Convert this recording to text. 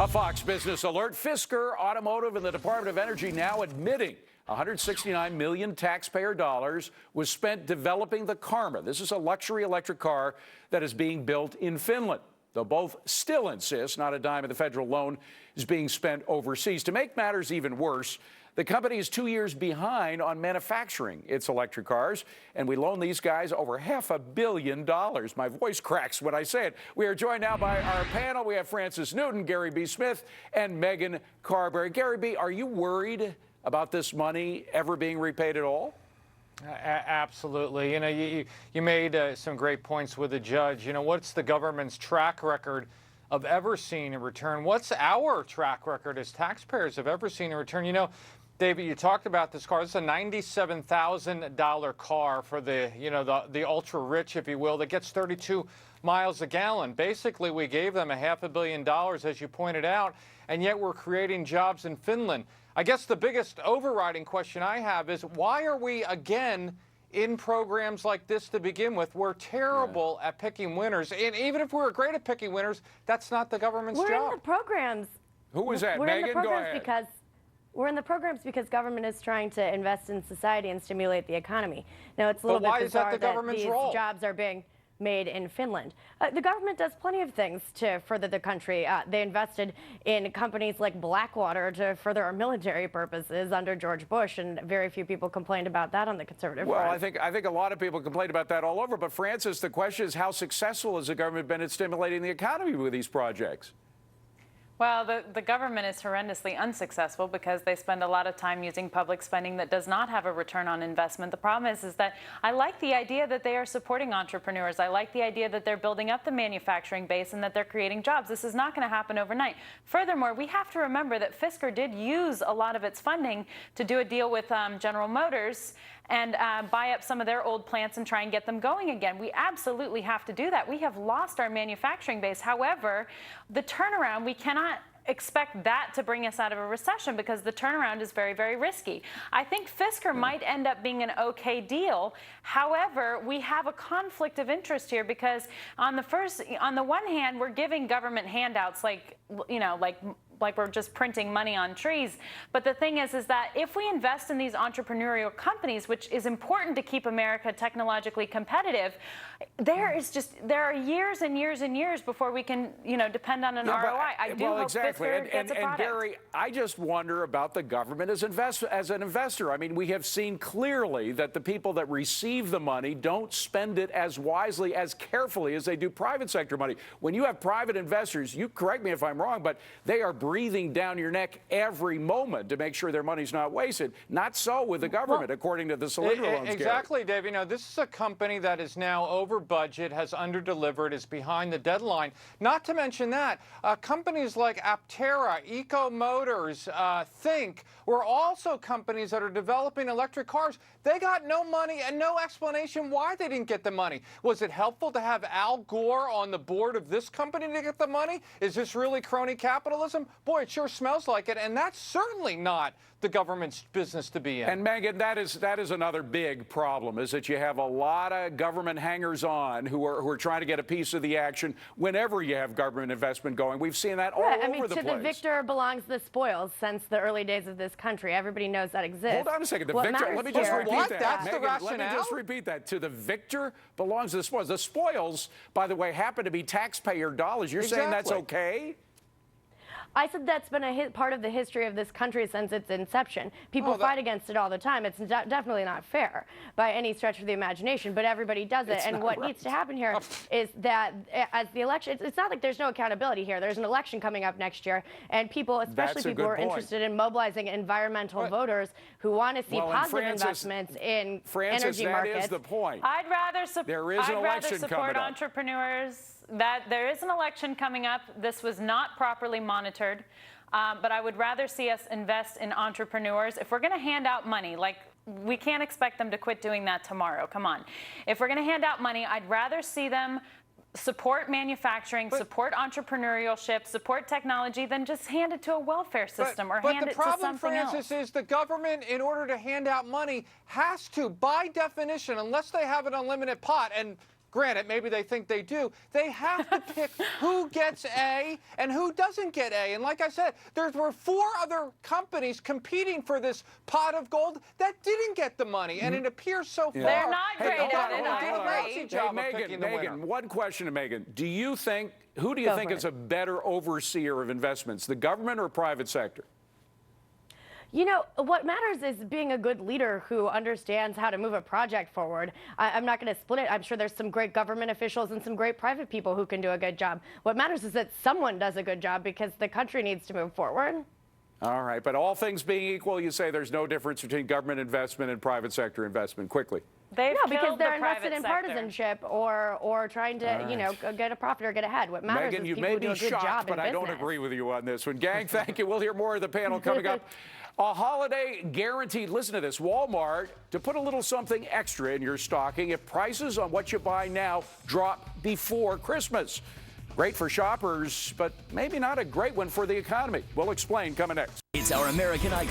A Fox Business Alert. Fisker Automotive and the Department of Energy now admitting 169 million taxpayer dollars was spent developing the Karma. This is a luxury electric car that is being built in Finland, though both still insist not a dime of the federal loan is being spent overseas. To make matters even worse, the company is 2 years behind on manufacturing its electric cars, and we loan these guys over $500 million. My voice cracks when I say it. We are joined now by our panel. We have Francis Newton, Gary B. Smith, and Megan Carberry. Gary B., are you worried about this money ever being repaid at all? Absolutely. You know, you made some great points with the judge. You know, what's the government's track record of ever seeing a return? What's our track record as taxpayers of ever seeing a return? You know, David, you talked about this car. It's a $97,000 car for the ultra rich, if you will, that gets 32 miles a gallon. Basically, we gave them $500 million, as you pointed out, and yet we're creating jobs in Finland. I guess the biggest overriding question I have is, why are we again in programs like this to begin with? We're terrible at picking winners. And even if we're great at picking winners, that's not the government's job. We're in the programs. Who was that? We're Megan, in the programs go ahead. because we're in the programs because government is trying to invest in society and stimulate the economy. Now, it's a little bit bizarre that these jobs are being made in Finland. The government does plenty of things to further the country. They invested in companies like Blackwater to further our military purposes under George Bush, and very few people complained about that on the conservative front. Well, I think a lot of people complained about that all over. But Francis, the question is, how successful has the government been at stimulating the economy with these projects? Well, the government is horrendously unsuccessful because they spend a lot of time using public spending that does not have a return on investment. The problem is that I like the idea that they are supporting entrepreneurs. I like the idea that they're building up the manufacturing base and that they're creating jobs. This is not going to happen overnight. Furthermore, we have to remember that Fisker did use a lot of its funding to do a deal with General Motors and buy up some of their old plants and try and get them going again. We absolutely have to do that. We have lost our manufacturing base. However, the turnaround, we cannot expect that to bring us out of a recession because the turnaround is very, very risky. I think Fisker might end up being an okay deal. However, we have a conflict of interest here because on the one hand, we're giving government handouts like we're just printing money on trees. But the thing is that if we invest in these entrepreneurial companies, which is important to keep America technologically competitive, there are years and years and years before we can, depend on an ROI. I do hope Fisker gets a product. Gary, I just wonder about the government as an investor. I mean, we have seen clearly that the people that receive the money don't spend it as wisely, as carefully as they do private sector money. When you have private investors, you correct me if I'm wrong, but they are breathing down your neck every moment to make sure their money's not wasted. Not so with the government, according to the Solidar loans. Exactly, Dave. This is a company that is now over budget, has underdelivered, is behind the deadline. Not to mention that companies like Aptera, Eco Motors, Think were also companies that are developing electric cars. They got no money and no explanation why they didn't get the money. Was it helpful to have Al Gore on the board of this company to get the money? Is this really crony capitalism? Boy, it sure smells like it, and that's certainly not the government's business to be in. And Megan, that is another big problem, is that you have a lot of government hangers-on who are trying to get a piece of the action whenever you have government investment going. We've seen that all over the place. To the victor belongs the spoils since the early days of this country. Everybody knows that exists. Hold on a second. Let me just repeat that. That's Megan, the rationale? let me just repeat that. To the victor belongs the spoils. The spoils, by the way, happen to be taxpayer dollars. You're saying that's okay? I said that's been a part of the history of this country since its inception. People fight against it all the time. It's definitely not fair by any stretch of the imagination, but everybody does it. And what needs to happen here is that as the election, it's not like there's no accountability here. There's an election coming up next year, and people, especially people who are interested in mobilizing environmental voters who want to see positive investments in energy markets. That is the point. I'd rather support up. Entrepreneurs. That there is an election coming up. This was not properly monitored, but I would rather see us invest in entrepreneurs. If we're going to hand out money, we can't expect them to quit doing that tomorrow. Come on. If we're going to hand out money, I'd rather see them support manufacturing, support entrepreneurship, support technology, than just hand it to a welfare system or hand it to something else. But the problem, Francis, is the government, in order to hand out money, has to, by definition, unless they have an unlimited pot, and Granted, maybe they think they do. They have to pick who gets A and who doesn't get A. And like I said, there were 4 other companies competing for this pot of gold that didn't get the money. And it appears so far They're not the great at it. government I did a lousy agree. job Hey, of picking the winner. Megan, one question to Megan. Who do you think for is it. a better overseer of investments, the government or private sector? You know, what matters is being a good leader who understands how to move a project forward. I'm not going to split it. I'm sure there's some great government officials and some great private people who can do a good job. What matters is that someone does a good job because the country needs to move forward. All right, but all things being equal, you say there's no difference between government investment and private sector investment. Quickly. They've No, because killed they're the invested private in sector. partisanship or trying to, you know, get a profit or get ahead. What matters Megan, is you people may who do be a good shocked, job but in I don't business. agree with you on this one. Gang, thank you. We'll hear more of the panel coming up. A holiday guaranteed. Listen to this. Walmart, to put a little something extra in your stocking if prices on what you buy now drop before Christmas. Great for shoppers, but maybe not a great one for the economy. We'll explain coming next. It's our American icon.